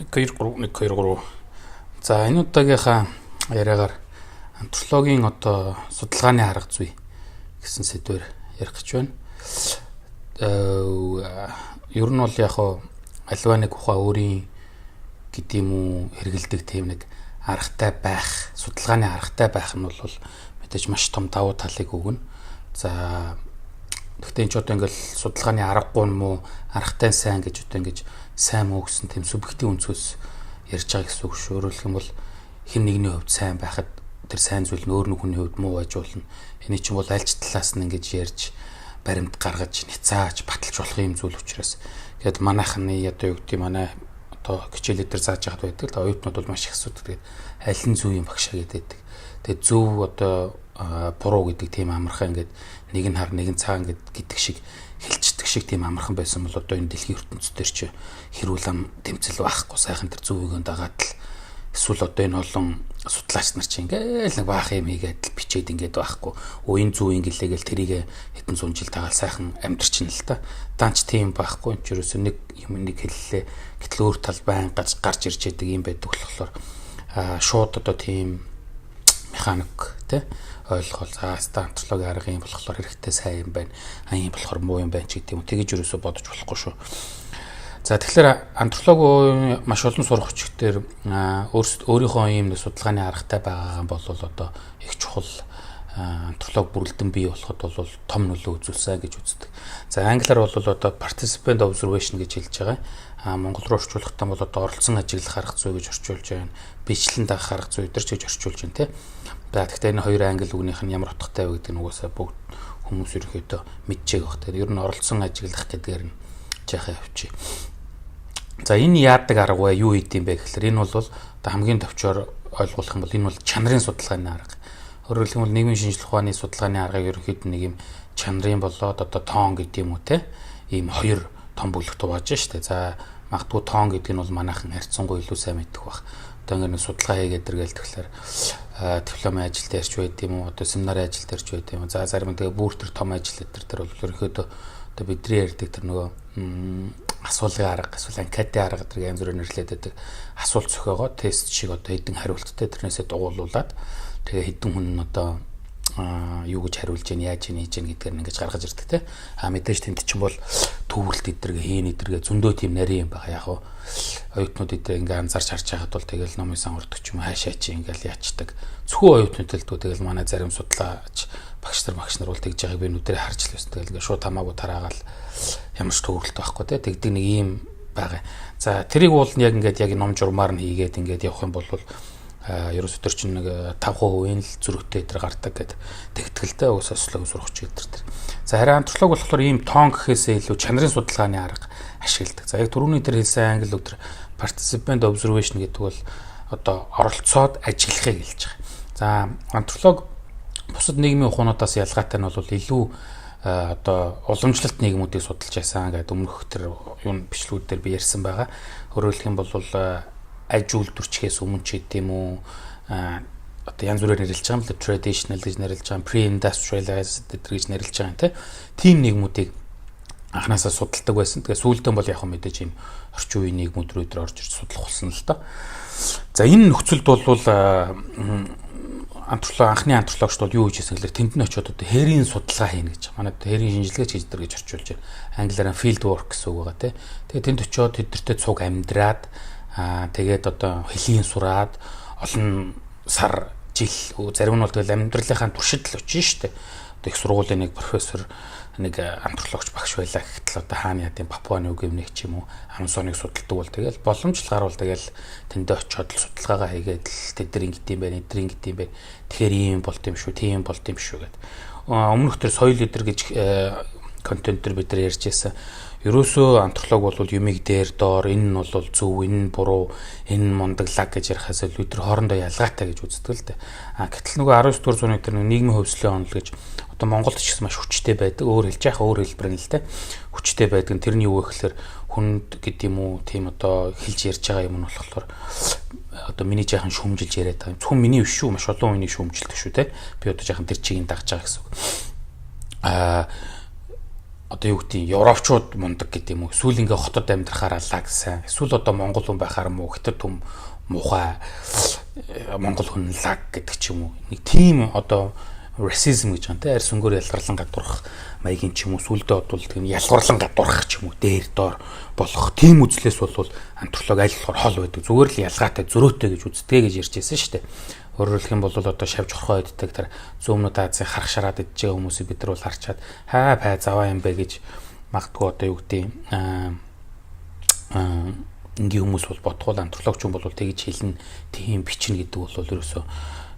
1 2 3. За энэ удаагийнхаа яриагаар антропологийн одоо судалгааны арга зүй гэсэн сэдвээр ярих гэж байна. Ер нь бол яг альва нэг ухаан өөрийн гэдэг юм уу хэрэгэлдэг тийм нэг аргатай байх, судалгааны аргатай байх нь бол мэдээж маш том давуу талыг өгнө. За гэхдээ энэ ч одоо ингээл судалгааны аргагүй юм уу, аргатай сайн гэж одоо ингэж сайн муу гэсэн тийм субъектив өнцгөөс ярьж байгаа гэсэн үг шүү. Өөрөөр хэлэх юм бол хэн нэгний хувьд сайн байхад тэр сайн зүйл нь өөр нэг хүний хувьд муу байж болно. Эний чинь бол аль ч талаас нь ингэж ярьж баримт гаргаж, ницааж, баталж болох юм зүйл учраас тэгээд манайхны одоо юу гэдэг манай одоо хичээлүүд төр зааж яхад байдаг. Оюутнууд бол маш их асуудаг. Тэгээд аль нь зөв юм багшаа гэдэг. Тэгээд зөв одоо буруу гэдэг тийм амархан ингээд нэг нь хар нэг нь цаа гэдэг шиг хэлцдэг шиг тийм амархан байсан бол одоо энэ дэлхийн ертөнцийн ч хэрүүл ам тэмцэл байхгүй сайхан тэр зөвийг дагаад л эсвэл одоо энэ олон судлаач нар чинь ингээл нэг баах юм хийгээд бичээд ингээд байхгүй үеийн зүүн гэлээгээл тэрийг хэдэн зуун жил тагаал сайхан амьдэрчин л та даанч тийм байхгүй энэ ч юусэн нэг юм нэг хэллээ гэтэл өөр тал байн гарч ирж яадаг юм байдаг болохоор шууд одоо тийм механик тий ойлгол антропологи арга юм болохоор хэрэгтэй сайн юм байна. Ийм болохоор муу юм байна ч гэдэг юм. Тэгэж юусоо бодож болохгүй шүү. За тэгэхээр антропологи маш олон сурах хүчээр өөрийнхөө ийм судалгааны аргатай байгаа бол одоо их чухал антропологи бүрэлдэн бий болоход бол том нөлөө үзүүлсэн гэж үздэг. За англиар бол одоо participant observation гэж хэлж байгаа. Монгол руу орчуулахдаа бол одоо оролцсон ажиглах арга зүй гэж орчуулж байна. Бичлэн дагах арга зүй гэж орчуулж байна тий. За тэгэхээр энэ хоёр англи үгнийх нь ямар утгатай вэ гэдэг нь угаасаа бүгд хүмүүс ерөөхдөө мэдчихээг баг. Тэгэхээр ер нь оролцсон ажиглах гэдгээр нь жаахан явчих. За энэ яадаг арга вэ? Юу хийд юм бэ гэхээр энэ бол одоо хамгийн товчоор ойлгуулах юм бол энэ бол чанарын судалгааны арга. Өөрөөр хэлбэл нийгмийн шинжилгээ ухааны судалгааны аргыг ерөөхдөө нэг юм чанарын болоод одоо тоон гэдэг юм уу те ийм хоёр том бүлэгт хувааж штэ. За магадгүй тоон гэдэг нь бол манайхан харьцангуй илүү сайн мэддэг баг. Одоо ингэ нэг судалгаа хийгээд иргээл тэгэхээр дипломын ажил дээрч байд юм уу одоо семинарын ажил дээрч байд юм уу за зарим тэгээ бүр тэр том ажил дээр бол ерөөхдөө одоо бидний ярьдаг тэр нөгөө асуулгын арга эсвэл анкетын арга гэдэг янз бүрээр нэрлэдэг байдаг асуулт зохиогоо тест шиг одоо хэдэн хариулттай тэрнээсээ дугуулуулад тэгээ хэдэн хүн нь одоо юу гэж хариулж яах яаж хийж яах гэдгээр нь ингэж гаргаж ирдэг те мэдээж тэнд чинь бол төвлөлт эдэргээ хийн эдэргээ зөндөө тийм нарийн юм байгаа яг оюутнууд эдгээр ингээ анзаарч харж байхад бол тэгэл номын сан урддаг ч юм хаашаа чи ингээл яачдаг зөвхөн оюутнууд л дүү тэгэл манай зарим судлаач багш нар бол тэгж байгааг би нүдэрээ харж л байсан тэгэл ингээ шууд хамаагүй тараагаал ямар ч төвлөлт байхгүй те тэгдэг нэг юм байгаа. За тэрийг бол яг ингээд яг ном журмаар нь хийгээд ингээд явах юм бол ерөөс өдөр чинь нэг 5% л зүрхтэй дээр гардаг гэдэг тэгтгэлтэй уус сослог сурахч гэдэг. За харин антрополог болохоор ийм тоон гэхээсээ илүү чанарын судалгааны арга ашигладаг. За яг түрүүний дээр хэлсэн англи үг participant observation гэдэг бол одоо оролцоод ажиглахыг хэлж байгаа. За антрополог бусад нийгмийн ухаануудаас ялгаатай нь бол илүү одоо уламжлалт нийгмүүдийг судалж байсан гэдэг өмнөх тэр юм бичлэгүүд дээр би ярьсан байгаа. Өөрөөр хэлэх юм бол аж үйлдвэрчгээс өмнө ч гэдэм үү одоо янз бүрээр нэрлэж байгаа юм л traditional гэж нэрлэж байгаа, pre-industrialized гэж нэрлэж байгаа тийм нийгмүүдийг анханасаа судалдаг байсан. Тэгээ сүүлдээ бол яг мэдээж юм орчин үеийн нийгмүүд рүү дээр орж ирж судлах болсон л доо. За энэ нөхцөлд бол анхны антропологч бол юу хийж байсан гэхээр тэнд нь очиод одоо хэрийн судалгаа хийнэ гэж. Манай хэрийн шинжилгээч гэж дэр гэж орчуулж байна. Англиараа field work гэсэн үг байгаа тий. Тэгээ тэнд очиод тэдэртээ цуг амьдраад тэгээд одоо хөлийн сураад олон сар жил зарим нь бол тэгэл амьдралынхаа туршид л очиж штэ. Одоо их сургуулийн нэг профессор нэг антропологч багш байлаа гэхтэл одоо хаана яа гэм Папуа Нью-Гинег ч юм уу Амазоныг судалдаг бол тэгэл боломжлохоор бол тэгэл тэндээ очиод л судалгаагаа хийгээд л тэдэр ингэт юм байна, эдэр ингэт юм байна. Тэгэхээр ийм болт юм шүү, тийм болт юм шүү гэд. Өмнөх төр соёл эдэр гэж контент төр бид нар ярьж байсан. Ерөөсөө антрополог бол юмыг дээр доор энэ нь бол зөв, энэ нь буруу, энэ нь мундаглаг гэж ярихаас илүү тэр хоорондоо ялгаатай гэж үздэг л дээ. Гэтэл нөгөө 19 дугаар зууны тэр нийгмийн хөгжлийн онол гэж одоо Монголд ч гэсэн маш хүчтэй байдаг. Өөр хэлж яхаа өөр хэлбэр нь л дээ. Хүчтэй байдаг. Тэрний юу вэ гэхээр хүнд гэдэг юм уу, тийм одоо хэлж ярьж байгаа юм нь болохоор одоо миний жаахан шүүмжилж яриад байгаа юм. Зөвхөн миний биш шүү, маш олон хүний шүүмжилдэг шүү те. Би одоо жаахан тэр чигийг дагж байгаа гэсэн үг. одоо юу гэдэг нь европчууд мундаг гэдэг юм уу? Эсвэл ингээ хотод амьдрахаар аллаа гэсэн. Эсвэл одоо монгол хүн байхаар муу хятад хүн муухай монгол хүн лаг гэдэг ч юм уу. Нэг тийм одоо racism гэж байна те. Арьс өнгөөр ялгарлан гадуурх маягийн ч юм уу. Сүлдээ бодвол тийм ялгарлан гадуурх ч юм уу. Дээр доор болох тийм үзлээс бол антрополог аль болохоор хол байдаг. Зүгээр л ялгаатай зөрөөтэй гэж үздэг гэж ярьж байсан шүү дээ. Өөрөөр хэлэх юм бол одоо шавж орхоо иддэг тэр зүүмнүүд Азийн харах шараад идэж байгаа хүмүүсийг бид нар бол харчаад хаа пай заваа юм бэ гэж магадгүй одоо юу гэдэг ингийн хүмүүс бол бодгол антропологч юм бол тэгж хэлнэ тийм бичнэ гэдэг бол ерөөсөө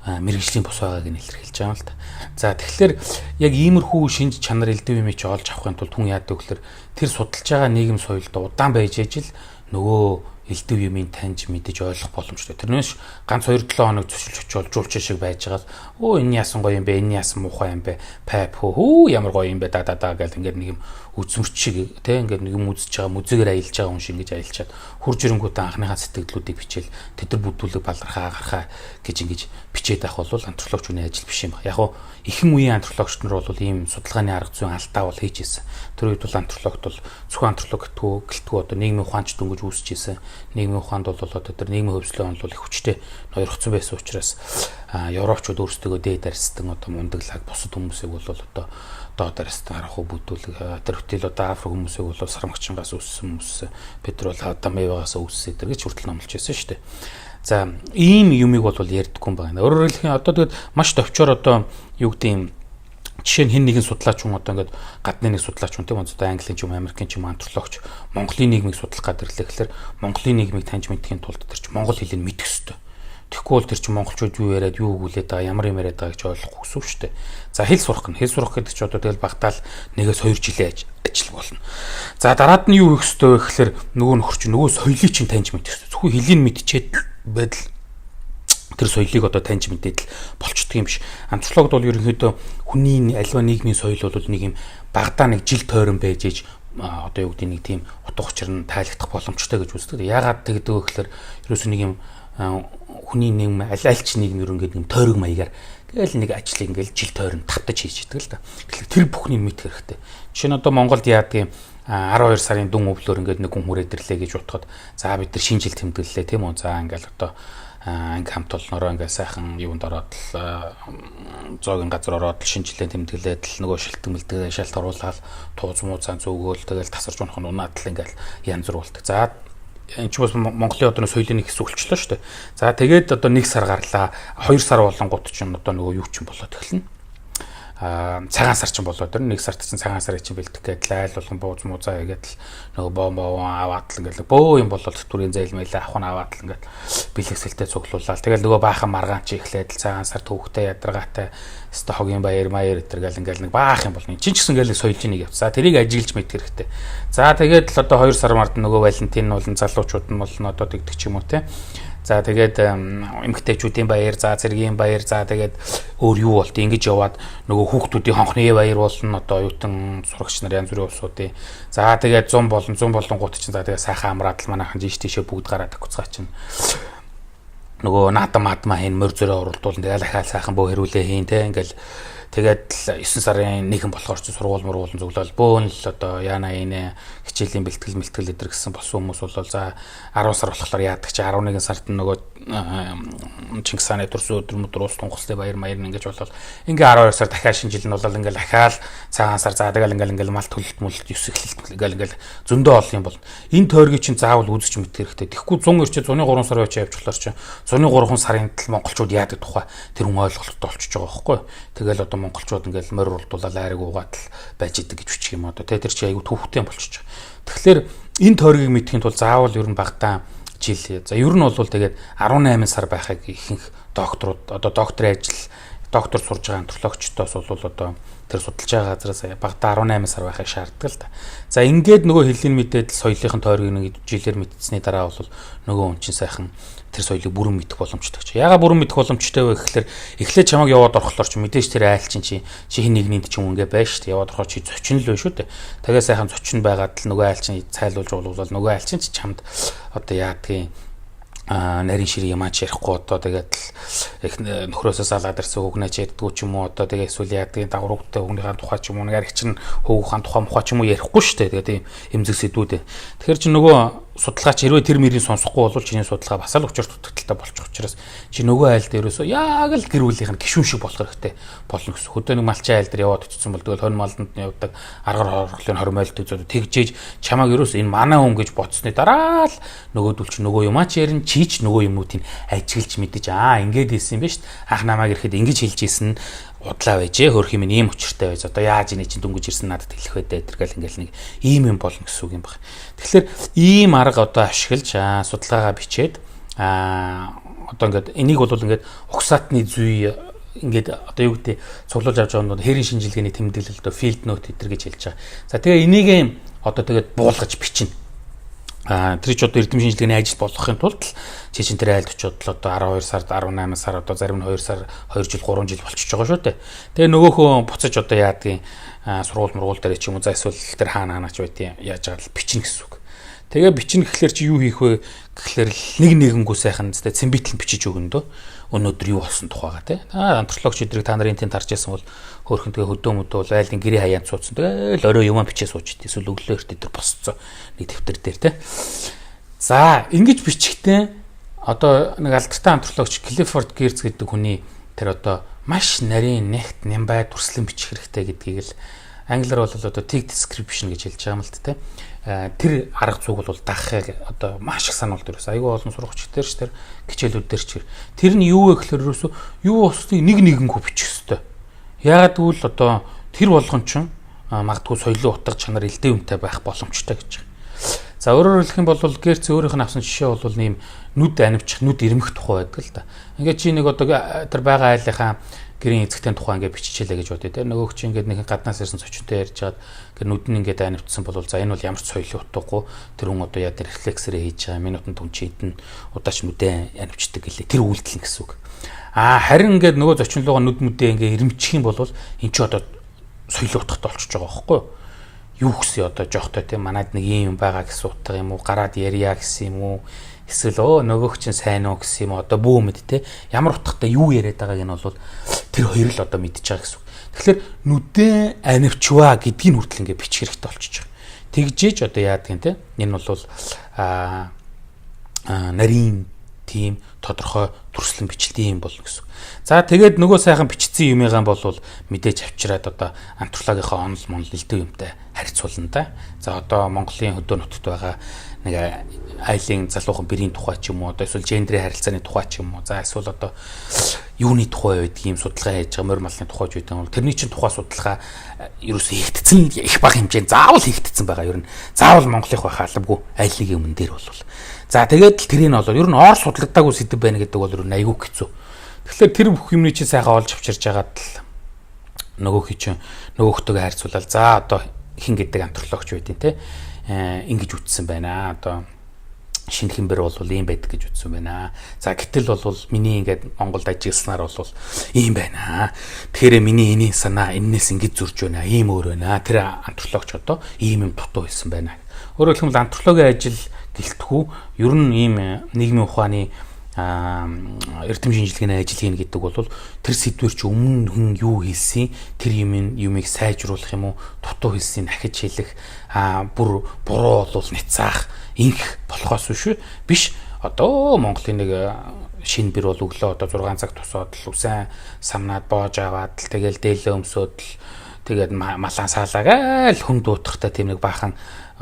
мэрэгжлийн бус байгааг нь илэрхийлж байгаа юм л та. За тэгэхээр яг иймэрхүү шинж чанар элдв юмыг ч олж авахын тулд хүн яадаг гэхээр тэр судалж байгаа нийгэм соёлд удаан байж ижил нөгөө элдв юмыг таньж мэдэж ойлгох боломжтой. Тэрнээс ганц 2-7 хоног зөвшөлж очивол жуулч шиг байж байгаа. Өө энэ яасан гоё юм бэ? Энэ яасан муухай юм бэ? Пап хөө ямар гоё юм бэ? Да гэл ингээд нэг юм үзмэрч шиг тий ингээд нэг юм үзэж байгаа мүзэгээр аялж байгаа хүн шиг ингэж аялчаад хурж ирэнгүүтээ анхныхаа сэтгэлдлүүдийг бичээл тэд нар бүдүүлэг балархаа гарахаа гэж ингэж бичээд авах бол антропологчны ажил биш юм ба. Яг нь ихэнх үеийн антропологч нар бол ийм судалгааны арга зүйн алдаа бол хийж ирсэн. Тэр үед бол антропологт бол зөвхөн антрополог гэлтгүү одоо нийгмийн ухаанч дөнгөж үүсэж ирсэн. Нийгмийн ухаанд бол одоо тэр нийгмийн хөгжлөө бол их хүчтэй ноёрхсон байсан учраас европчууд өөрсдөө дээд арьсдан одоо мундаглаг бусад хүмүүсийг бол одоо доод арьсдан харах уу бүдүүлэг тэр хөтөл одоо африк хүмүүсийг бол сармагчингаас үүссэн хүмүүс бид нар бол адам яваагаас үүссэн гэж хүртэл номлож байсан шүү дээ. За ийм юмыг бол ярьдаггүй юм байна. Өөрөөр хэлбэл одоо тэгээд маш товчоор одоо юу гэдэг юм жишээ нь хэн нэгэн судлаач хүн одоо ингээд гадны нэг судлаач хүн тийм одоо английн ч юм Америкийн ч юм антропологч Монголын нийгмийг судлах гэдэг ирлээ гэхээр Монголын нийгмийг таньж мэдхийн тулд тэр чинь монгол хэлийг мэдэх ёстой. Тэгэхгүй бол тэр чинь монголчууд юу яриад юу өгүүлээд байгаа ямар юм яриад байгаа гэж ойлгох хүсв шүү дээ. За хэл сурах гэн. Хэл сурах гэдэг чинь одоо тэгэл багтаал 1-2 жилийн ажил болно. За дараад нь юу хийх ёстой вэ гэхээр нөгөө нөхөр чинь нөгөө соёлыг чинь таньж мэдэх ёстой. Зөвхөн хэлийг мэдчихэд байдал тэр соёлыг одоо таньж мэдээд л болчдөг юм биш. Антропологд бол ерөнхийдөө хүний альва нийгмийн соёл бол нэг юм багадаа нэг жил тойрон байж ээж одоо юу гэдэг нэг тийм утга учир нь тайлагдах боломжтой гэж үздэг. Яагаад тэгдэг вэ гэхээр ерөөсөө нэг юм хүний нийгэм аль ч нийгэм ерөнхийдөө нэг тойрог маягаар тэгэл нэг ажлыг ингээл жил тойрон татаж хийж идэг л да. Тэгэхээр тэр бүхнийг мэдэх хэрэгтэй. Жишээ нь одоо Монголд яадаг юм 12 сарын дүн өвлөөр ингээд нэг хүн хүрээд ирлээ гэж утгад за бид нар шинэ жил тэмдэглэлээ тийм үү. За ингээл одоо анги хамт олноороо ингээл сайхан юунд ороод л зоогийн газар ороод л шинэ жилийн тэмдэглээд л нөгөө шилдэг мэлдэг шалт оруулаад тууз муузаан зүгөөл тэгэл тасарч унах нь унаад л ингээл янз бүр болдог. За энэ ч бас Монголын одоо соёлын нэг хэсэг өлчлөө шүү дээ. За тэгээд одоо 1 сар гарлаа 2 сар болонгууд чинь одоо нөгөө юу ч юм болоод эхэлнэ. Цагаан сар чинь болоод тэр 1 сард чинь цагаан сарыг чинь бэлдэх гээд лайл болгон бууз муузаа хийгээд л нөгөө бомбоо аваад л ингээл бөө юм болоод түрийн зайл мэлээ авах нь аваад л ингээл бэлгэсэлтэй цуглуулаад тэгэл нөгөө баахан маргаан чи эхлээд л цагаан сар төвхтэй ядаргаатай өстө хогийн баяр маяр гэтэргээл ингээл нэг баах юм болно. Чин ч гэсэн ингээл соёлж ийг явц. За тэрийг ажиглаж мэдэх хэрэгтэй. За тэгээд л одоо 2 сар мард нөгөө Валентин болон залуучууд нь бол одоо тэгдэг ч юм уу те. За тэгээд эмэгтэйчүүдийн баяр, за цэргийн баяр, за тэгээд өөр юу болт ингэж яваад нөгөө хүүхдүүдийн хонхны баяр болно одоо оюутан сурагч нар янз бүрийн улсуудын. За тэгээд 100 болонгууд чинь за тэгээд сайхан амраад л манайхан жиш тийшээ бүгд гараад акуцгаа чинь нөгөө наадам мадмаа хийн мөр зөрөө уралдуулна тэгээд ахаал сайхан бөө хэрүүлээ хийн те ингээл тэгээд 9 сарын 1 болохоор ч сургууль мөргуулн зөвлөл бөөн л одоо яана инэ хичээлийн бэлтгэл эдэр гэсэн болсон хүмүүс бол за 10 сар болохоор яадаг чи 11 сард нөгөө Чингис хааны төрсөн өдөр уус тунгалсны баяр маяр ингэж болол ингээ 12 сар дахиад шинэ жил нь бол ингээл ахаал цагаан сар за тэгэл ингээл мал төлөлт мүлт 9 эхлэлт ингээл зөндөө олон юм бол энэ тойргийг чинь заавал үзэж мэдэх хэрэгтэй. Тэгэхгүй 100 орчим 103 сар байж явчлаар чинь 103 сарын тал монголчууд яадаг тухай тэр хүн ойлголттой болчихж байгаа байхгүй. Тэгэл одоо монголчууд ингээл морь урдуулаад айраг угаад л байж идэг гэж бичих юм одоо тэр чи аягүй төвхтэй болчихж байгаа. Тэгэхээр энэ тойргийг мэдхийн тулд заавал ер нь багтаа жил. За ер нь бол тэгээд 18 сар байхыг ихэнх докторууд одоо докторийн ажил доктор сурж байгаа антропологчдоос бол одоо тэр судалж байгаа газраас багтаа 18 сар байхыг шаарддаг л та. За ингээд нөгөө хэлний мэдээд соёлын тойргийг нэг жилээр мэдсэний дараа бол нөгөө хүн чинь сайхан тэр соёлыг бүрэн мэдэх боломжтой ч. Яагаад бүрэн мэдэх боломжтой вэ гэхээр эхлээд чамаг яваад орохлоор ч мэдээж тэр айл чинь чи хин нэгнийд ч юм ингээ байж шүү дээ. Яваад орохоор чи зочин л байна шүү дээ. Тэгээ сайхан зочин байгаад л нөгөө айл чинь цайлуулж уулуулаад нөгөө айл чинь чамд одоо яадгийн нарийн ширээ ямаач ярихгүй одоо тэгээд их нөхрөөсөө салаад ирсэн хүүгнээч ярьдгүй ч юм уу одоо тэгээд эсвэл яадгийн дагваруудтай хүүгнийхээ тухай ч юм уу нэг аригч нь хүүгийнхээ тухай ч юм уу ярихгүй шүү дээ. Тэгээд тийм эмзэг сэдвүүд. Тэгэхээр чи нөгөө судалгаач хэрвээ тэр мөрийг сонсохгүй бол чиний судалгаа бас л учир дутагдaltaй болчих учраас чи нөгөө айлд ерөөсөө яг л гэр бүлийнх нь гишүүн шиг болох хэрэгтэй болно гэсэн. Хөдөө нэг малчин айл дээр яваад очсон бол тэгэл хонь малданд нь явдаг аргаар хорхлын хормойлт үзээд тэгжээж чамааг ерөөсөө энэ манай хүн гэж бодсны дараа л нөгөөдөл чи нөгөө юмаач ярин чийч нөгөө юмнуудыг ажиглж мэдэж ингээд ийсэн юм ба шүү дээ. Анх намайг ирэхэд ингэж хэлж ийсэн удлаа байжээ хөрх юм ийм учиртай байж одоо яаж энэ чинь дүнгэж ирсэн надад хэлэх вэ дээ тэргээл ингээл нэг ийм юм болно гэсэн үг юм байна. Тэгэхээр ийм арга одоо ашиглаж судалгаагаа бичээд одоо ингээд энийг бол ингээд угсаатны зүй ингээд одоо юу гэдэг цуглуулж авч байгаа нь хэрийн шинжилгээний тэмдэглэл одоо field note гэдэр гэж хэлж байгаа. За тэгээ энийг одоо тэгээд буулгаж бичнэ. Тэр ч одоо эрдэм шинжилгээний ажил болгохын тулд чи чин тэр айлд очиод л одоо 12 сард 18 сар одоо зарим нь 2 сар 2 жил 3 жил болчихж байгаа шүү дээ. Тэгээ нөгөөхөө буцаж одоо яадгийн сургууль дээр ч юм уу за эсвэл тэр хаанаач байдیں۔ Яаж байгаа л бичнэ гэсэн үг. Тэгээ бичнэ гэхлээр чи юу хийх вэ гэхлээр нэг нэгэнгүү сайхан зэ цэмбитэл бичиж өгнө дөө. Өнөөдөр юу болсон тухайга тий. Антропологч эдрийг та нарын тэнд харж байсан бол хөөрхөн тэгээ хөдөө мөдөө бол айлын гэрээ хаяанд суудсан. Тэгэл орой юмаа бичээ суучт. Эсвэл өглөөрт эдэр босцсон. Нэг дэвтэр дээр тий. За ингэж бичихтэй одоо нэг алдартай антропологч Клиффорд Герц гэдэг хүний тэр одоо маш нарийн нэгт нямбай дүрслэн бичих хэрэгтэй гэдгийг л англиар бол одоо text description гэж хэлж байгаа юм л тий. Тэр арга зүйг бол дагахыг одоо маш их сануулд ерөөс айгүй олон сурагч дээр ч тэр хичээлүүд дээр ч тэр нь юу вэ гэхээр ерөөсөө юу устыг нэг нэгэнгүү бичих хэвээр. Яагаад гэвэл одоо тэр болгон ч магадгүй соёлын утга чанар элдээ үнэтэй байх боломжтой гэж. За өөрөөр хэлэх юм бол Герц өөрийнх нь авсан жишээ бол нэм нүд анивчих, нүд ирмэх тухай байдаг л да. Ингээд чи нэг одоо тэр байгаа айлынхаа гэрийн эзэгтийн тухай ингээд биччихлээ гэж бодъё те. Нөгөөх чи ингээд нэг гаднаас ирсэн зочинтой ярьж чаад гэр нүд нь ингээд анивдсан бол за энэ бол ямар ч соёлын утгагүй тэр хүн одоо яа тэр рефлексэрээ хийж байгаа минутанд түнчээдэн удаач нүдэ анивчдаг гэлээ тэр үйлдэл гэсэн үг. Харин ингээд нөгөө зочин руугаа нүд мүдээ ингээд ирмчих юм бол эн чи одоо соёлын утгатай болчихж байгаа байхгүй юу? Юу гэсэн одоо жоохтой те манад нэг юм байгаа гэсэн утга юм уу гараад ярья гэсэн юм уу эсвэл нөгөөх чинь сайн уу гэсэн юм одоо бүү мэд те ямар утгатай юу яриад байгааг нь бол тэр хоёр л одоо мэдчихэж байгаа гэсэн үг. Тэгэхээр нүдээ анивчваа гэдгийг хүртэл ингээд бичих хэрэгтэй болчихж байгаа. Тэгжээж одоо яадаг юм те энэ бол нарийн тийм тодорхой төрслөн бичлэгийн юм болно гэсэн. За тэгээд нөгөө сайхан бичсэн юмыгаан бол мэдээж авчираад одоо антропологийнхаа онол монол элдв юмтай харьцуулна да. За одоо Монголын хөдөө нутагт байгаа нэг айлын залуухан бэрийн тухай ч юм уу одоо эсвэл гендрийн харилцааны тухай ч юм уу за эсвэл одоо юуны тухай байдаг юм судалгаа хийж байгаа морь малны тухай ч байдаг юм. Тэрний чинь тухай судалгаа ерөөсөө хийгдсэн их бага хэмжээнд заавал хийгдсэн байгаа. Ер нь заавал Монголынх байх албагүй айлын өмнө дээр бол. За тэгээд л тэрийг нь бол ер нь ор судлагдаагүй сэдв байна гэдэг бол ер нь айгүй хэцүү. Тэгэхээр тэр бүх юмний чинь сайхан олж авчирж агаад л нөгөөх чинь нөгөөхтөөгөө харьцуулаад за одоо хин гэдэг антропологч байдیں۔ Те ингэж үтсэн байна. Одоо шинэ хэмбэр бол ийм байдаг гэж үтсэн байна. За гэтэл бол миний ингээд Монголд ажилласнаар бол ийм байна. Тэгэхээр миний энийн санаа энэс ингэж зурж байна. Ийм өөр байна. Тэр антропологч одоо ийм юм дутуу хэлсэн байна. Өөрөөр хэлбэл антропологийн ажил гэлтгүү ер нь ийм нийгмийн ухааны эрдэм шинжилгээний ажил хийнэ гэдэг бол тэр сэдвэр чи өмнө хүн юу хэлсэн тэр юмыг сайжруулах юм уу дутуу хэлсийг дахиж хэлэх бүр буруу бол нэцаах инх болохоос биш одоо Монголын нэг шинэ бэр бол өглөө одоо 6 цаг тусаад л үсэн самнаад боож аваад л тэгэл дээлээ өмсөөд л тэгээд малан саалаагаал хүн дуутахтай тийм нэг баахан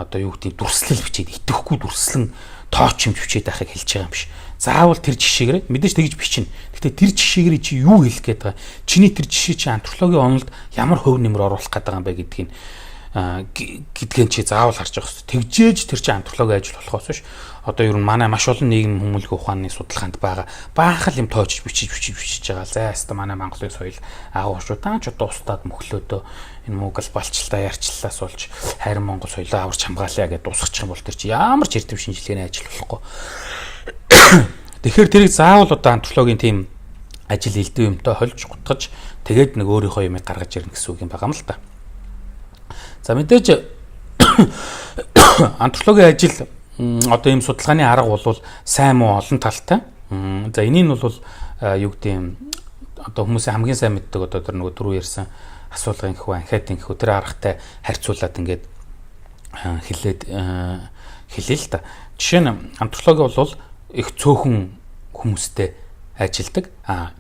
одоо юу гэдэг дүрслэл бичээд итгэхгүй дүрслэн тоочимж бичээд байхыг хэлж байгаа юм биш. Заавал тэр жишээгээр мэдээж тэгж бичнэ. Гэхдээ тэр жишээгээр чи юу хэлэх гээд байгаа? Чиний тэр жишээ чи антропологийн онолд ямар хөв нэмэр оруулах гээд байгаа юм бэ гэдгийг чи заавал харж явах хэрэгтэй. Тэгжээж тэр чи антропологийн ажил болохоос биш. Одоо ер нь манай маш олон нийгэм хүмүүнлэгийн ухааны судалгаанд байгаа баахал юм тоочж бичиж байгаа. За яста манай Монголын соёл агуушуудаа ч одоо устдаад мөхлөөдөө энэ Монгол балчлалаа ярьчлалаас болж харин Монгол соёлоо аварч хамгаалъя гэдээ дуусгачих юм бол тэр чи ямар ч эрдэм шинжилгээний ажил болохгүй. Тэгэхээр тэрийг заавал одоо антропологийн тийм ажил элдв юмтай холж гутгаж тэгээд нэг өөрийнхөө юмыг гаргаж ирнэ гэсэн үг юм байгаа юм л та. За мэдээж антропологийн ажил одоо ийм судалгааны арга бол сайн муу олон талтай. За энийг нь бол юу гэдэг юм одоо хүмүүсийн хамгийн сайн мэддэг одоо тэр нөгөө түрүү ярьсан асуулгын гэхүү анхеатын гэхүү тэр аргатай харьцуулаад ингээд хэлээ л та. Жишээ нь антропологи бол их цөөхөн хүмүүстэй ажилдаг.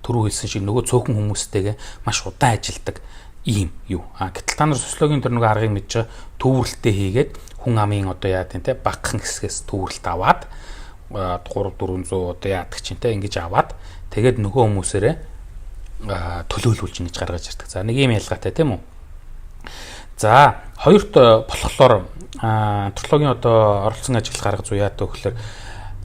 Түрүү хэлсэн шиг нөгөө цөөхөн хүмүүстэйгээ маш удаан ажилдаг ийм юу. Гэтэл та нар социологийн тэр нөгөө аргыг мэдж байгаа төвөрлөлтөө хийгээд хүн амын одоо яа гэдэг те багахан хэсгээс төвөрлөлт аваад 3 400 одоо яадаг чинь те ингэж аваад тэгээд нөгөө хүмүүсээрээ төлөөлүүлж ингэж гаргаж ирдэг. За нэг юм ялгаатай тийм үү. За хоёрт болохоор антропологийн одоо оролцсон ажил гаргаж уяатай өгөхлөөр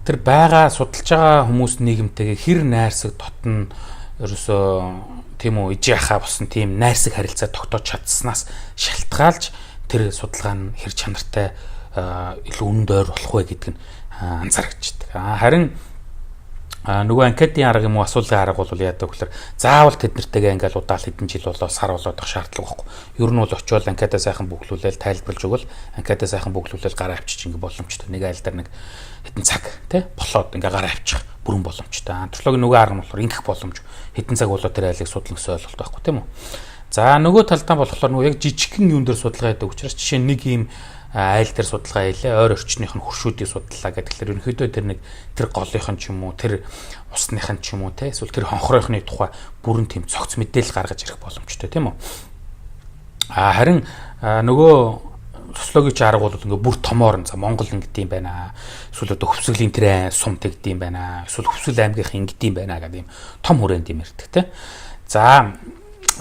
тэр байгаа судалж байгаа хүмүүс нийгэмтэйгээ хэр найрсаг дотно ерөөсөө тийм үү ижи ахаа болсон тийм найрсаг харилцаа тогтоож чадсанаас шалтгаалж тэр судалгаа нь хэр чанартай илүү үнэнд ойр болох вэ гэдг нь анзаарчихдаг. Харин нөгөө анкетын арга юм уу асуулгын арга бол яадаг гэхээр заавал тэд нартэйгээ ингээл удаал хэдэн жил болоо сар болоод байх шаардлага байхгүй. Ер нь бол очиод анкетаа сайхан бүглүүлээл тайлбарлаж өгвөл анкетаа сайхан бүглүүлээл гараа авчиж ингээ боломжтой. Нэг айл дээр нэг хэдэн цаг тий болоод ингээ гараа авчих бүрэн боломжтой. Антропологийн нөгөө арга нь болохоор ингэх боломж. Хэдэн цаг болоо тэр айлыг судлах ойлголт байхгүй тийм үү. За нөгөө талдаа болохоор нөгөө яг жижигхэн юун дээр судалгаа хийдэг учраас жишээ нь нэг юм айл дээр судалгаа хийлээ, ойр орчных нь хуршүүдийг судлаа гэхэлэр ерөнхийдөө тэр нэг тэр голынх нь ч юм уу, тэр усных нь ч юм уу те эсвэл тэр хонхройхны тухай бүрэн тийм цогц мэдээлэл гаргаж ирэх боломжтой тийм үү. Харин нөгөө социологийн арга бол ингээ бүр томоор за Монгол ингэдэм байна. Эсвэл одоо хөвсгөлийн тэр сум тэгдэм байна. Эсвэл хөвсгөл аймгийнх ингэдэм байна гэдэг юм том хүрээнд юм ярьдаг те. За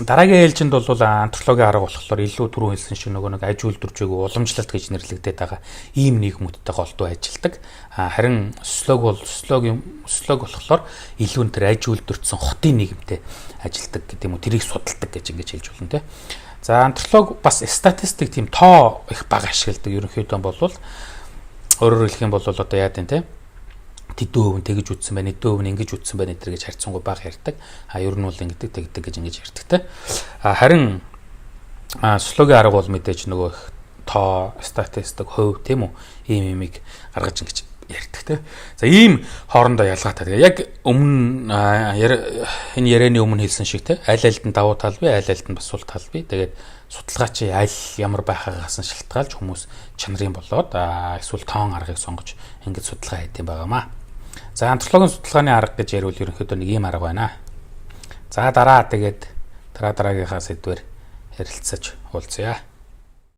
дараагийн ээлжинд бол антропологийн арга болохоор илүү түрүү хэлсэн шиг нөгөө нэг аж үйлдвэржээг уламжлалт гэж нэрлэгдээд байгаа ийм нийгмүүдтэй голдуу ажилдаг. Харин социологи болохоор илүү тэр аж үйлдвэрчсэн хотын нийгэмтэй ажилдаг гэдэг юм уу тэрийг судалдаг гэж ингэж хэлж болно те. За антрополог бас статистик тийм тоо их бага ашигладаг ерөнхийдөө бол өөрөөр хэлэх юм бол одоо яа гэдэг те тэдөө өвн тэгж үтсэн байна, эдөө өвн ингэж үтсэн байна гэж харьцангуй бага ярьдаг. Ер нь бол ингэдэг тэгдэг гэж ингэж ярьдаг те. Харин социологийн арга бол мэдээж нөгөө тоо, статистик, хувь тийм үү ийм юмыг гаргаж ингэж ярьдаг те. За ийм хоорондоо ялгаатай. Тэгээ яг өмнө энэ ярианы өмнө хэлсэн шиг те аль альд нь давуу тал бий, аль альд нь бас сул тал бий. Тэгээд судалгаач аль ямар байхаагаас нь шалтгаалж хүмүүс чанарын болоод эсвэл тоон аргыг сонгож ингэж судалгаа хийдэм байгаамаа. За антропологийн судалгааны арга гэж ярил ерөнхийдөө нэг ийм арга байна. За дараа дараагийнхаа сэдвээр ярилцаж уулзъя.